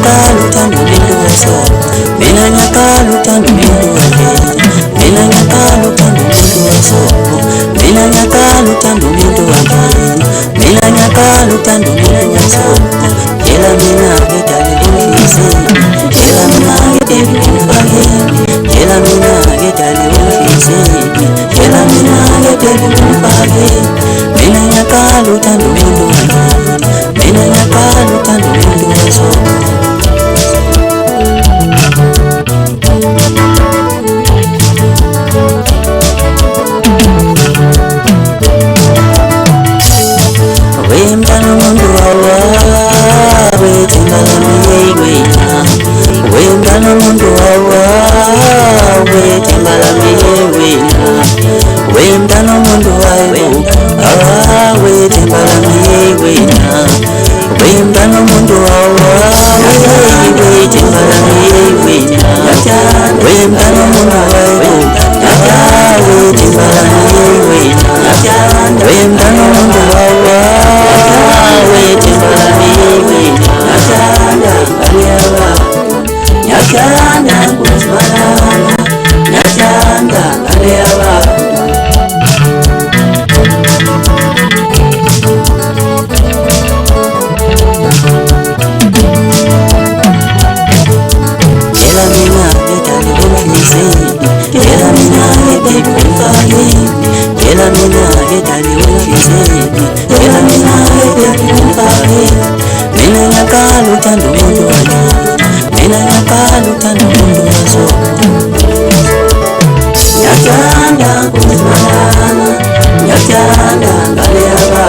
nyakalu tando bindu waso, mina nyakalu tando bindu wale, mina nyakalu tando bindu waso, mina nyakalu tando bindu wale, mina nyakalu tando bindu waso, kila mina getali ulisi, kila mina getali ulifage, kila mina getali ulisi, kila mina getali ulifage, mina nyakalu tando bindu wale, mina nyakalu tando bindu waso. Wembano mundu wawa, wetembala miyeigwena. Wembano mundu wawa, wetembala miyeigwena. Wembano mundu wawa, wetembala miyeigwena. Wembano mundu wawa, wetembala miyeigwena. Wembano mundu wawa, wetembala miyeigwena. Wembano mundu wawa, wetembala miyeigwena. Nyakanda kuzmalana, nyakanda kaleaba. Kela mina getali ulisi, kela mina getali ulifage, kela mina getali ulisi, kela mina getali ulifage. Mina nyakalu tando mundu wale, mina nyakalu tando mundu waso. Nyakanda kuzmalana, nyakanda kaleaba.